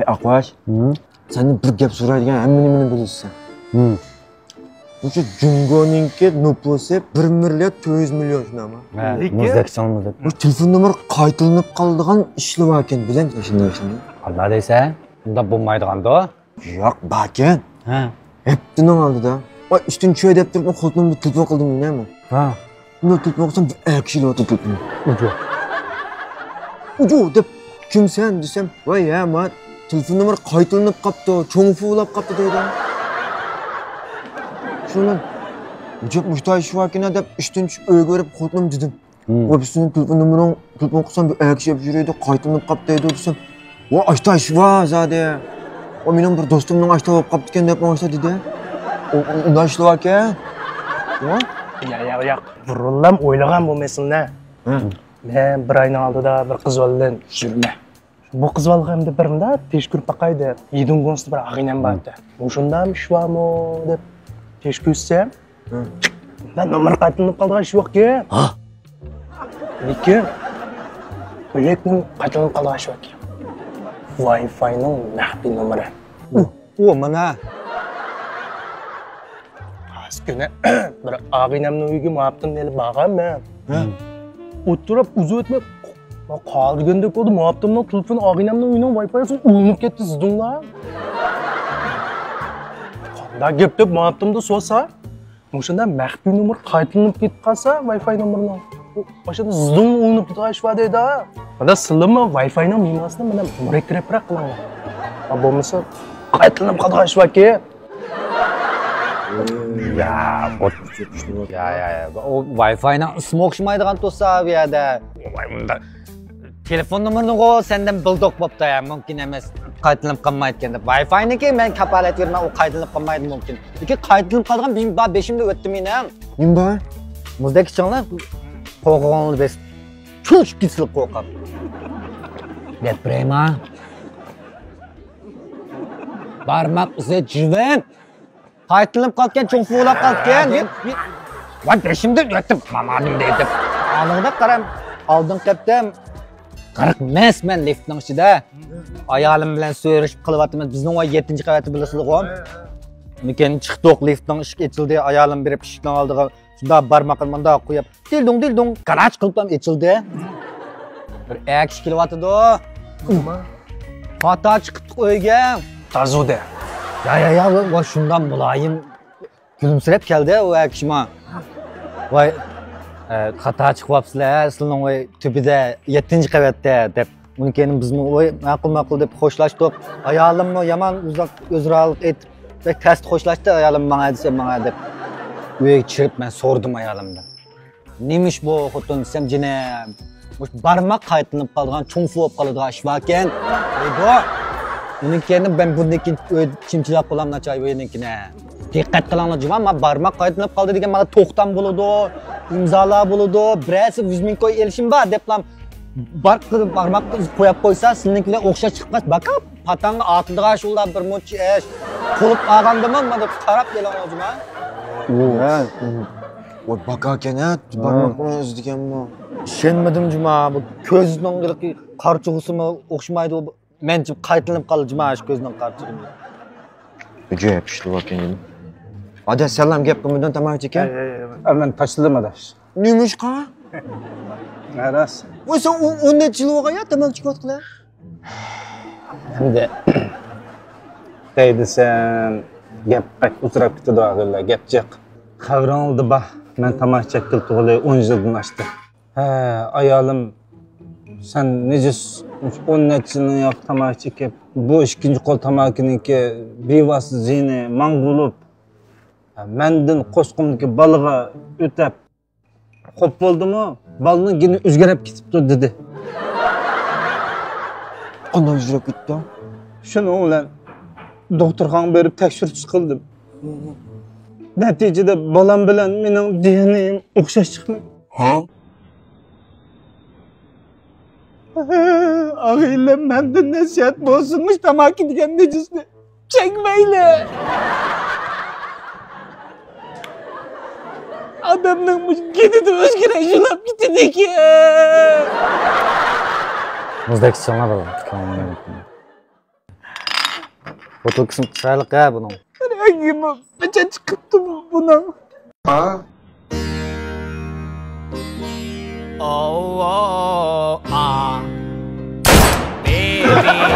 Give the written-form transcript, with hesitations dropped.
Akbaş, senden bir gap so'raydigan hamma-nimani bilirsan. O'sha Jungoninki nüfusi 1 milliard 400 milyon shunami. Muzdek chalmizdik. Bu telefon nomeri qaytilinib qoldigan ishlar ekan, bilamsan shunday shunday. Allah deysa, unda bo'lmaydiganda. Yo'q, bakan. Ha. Heptining oldida. Voy, üstün cho'y deb turib, xotinimni telefon qildim, nima? Ha. Buni telefon qilsam, akshil o'tib turibdi. Uju deb kimsan desam, voy ya, men telefon nomeri qaytilinib qopti, cho'ngfulab qopti deydi. Shuni Ujuk muhtoj shuvakina deb 3-uyga berib xotinim dedim. Va bizning telefon nomerini telefon qilsam, akshib yuradi, qaytilinib qopti deydi desam, voy, ashta shuva zade. O mening bir do'stimning ashta bo'lib qopti ekan deb ashta dedi. Undan ishlar ekan. Ya, burunlam o'ylagan bo'lmasin-da. Men bir oyning oldida bir qiz bilan yurma. Bu qiz bilan birimda teshkir paqaydi. Yidungonsi bir ag'inam bordi. O'shundan shuvami deb teshkirsam, men nomer qaytinib qolgan shu ekan. Ha. Lekin bilekning qaytinib qolgan shu ekan. Wi-Fi'ning maxfiy nomeri. O mana Askına bir ağinamın uyugu muhabbetim neli bağam ben. Oturup uzun etme kaldı göndek oldu muhabbetimden telefon ağinamın uyunun Wi-Fi'si uğunup gitti zıdınla. Kanda gep dep muhabbetimde sosa. Muşunda maxfiy nomer qaytilinib ketib qalsa Wi-Fi nomerini. Başında zıdın uğunup gitti ifade edi ha. Bana sılımı Wi-Fi'nin mimasını bana mürekkep kılan. Ama bo'lmasa qaytilinib qolgan shu ekan. Ya, o Wi-Fi'ni ismi o'xshamaydigan to'sa bu yerda. Bunda telefon nomerini qo'y, sendan bildoq bo'pti, mumkin emas. Qaytilinib qolmaydi ekan deb. Wi-Fi'niki men kapolat berman, u qaytilinib qolmaydi mumkin. Lekin qaytilinib qolgan benim 5imda o'tdi mening. Nima bor? Muzdek changlar qo'rqoqni bes. Chuch kisilib qo'rqab. Deb prema. Barmoq izi jivin. Qaytilinib qolgan, cho'ngfulab qolgan deb. Voy, 5imda o'tdim, mamadim deb. Oldinda qaram, oldin qaptam. 40 men liftning ichida. Ayolim bilan so'rashib qilyapmiz. Bizning 7-qavatda bilasizlar-ku. Lekin chiqdik, liftning eshigi ochildi, ayolim berib eshikning oldiga shunda barmoqni bunda qo'yib, dildung, qarach qilib ham ochildi. Bir akish kelyapti-da. Xato chiqib uyga. Tarzuda. Ya, va shundan muloyim gülümsirab keldi o akishma. Voy, xato chiqyapsizlar, sizning voy tubida 7-qavatda deb. Uni keyin bizmi voy ma'qul deb xo'shlashdik. Ayolimni yomon uzoq o'zralik etib, tast xo'shlashdi, ayolim menga desa menga deb. Uyga chirib men so'rdim ayolimdan. Nemish bu xotin desam jina barmoq qaytinib qolgan, cho'ngfu bo'lib qoladigan ish bor ekan. Ego. Uni keyin ben bundaki kimchilik qilaman nachay o'yininkine. Diqqat qilinglar javob, men barmoq qaytinib qoldi degan mana to'xtam bo'ladi, imzolar bo'ladi, birasi 100 ming qo'y elishim bor deblam. Barmoq qo'yib qo'ysa, siznikilar o'xshash chiqmas. Bakab, patanga otildira shulda bir muncha ish. Qilib olgandimmi, men deb qarab kelinglar. O baka ekan-a, barmoqni o'zi deganmi? Ishonmadim juma, bu ko'zning qarchug'isimi o'xshamaydi. Men qaytilinib qoldi juma shu ko'zning qarchug'i. Ajoyib ishlar ekan. Hadi salom gap qilmadan tamoq ekan. Men tashladim adash. Nimish qa? Aras. Voy, sen 10 yil o'g'aya tamoq chiqyaptilar. Endi deydisan, gap qat uzrab ketdi og'illar, gap jiq. Qavrang oldi ba. Men tamoq chekil tug'ilay 10 yildan oshdi. Ha, ayolim sen necis 10 yildan yoq tamoq chekib, bu ikkinchi qo'l tamoqiniki bevosita zini man bo'lib, mendan qo'shqimniki balig'a o'tab xo'p bo'ldimi? Balni gini o'zgarib ketibdi dedi. Qanday o'zgarib ketdi? Shuni bilan doktorxonaga berib tekshirish qildim. Natijada bolam bilan mening DNA'm o'xshash chiqmadi. Ha? Ağıyla menden nasihat bo'lsinmish tamaki degan nejisni chekmaylar. Adamning gedida o'zgara julab ketadi ekan. Muzdek changlar bor. Fotoğrafın chiroyli ha bunun. Rangimi qancha chiqibdi buni? Oh, oh, ah, baby.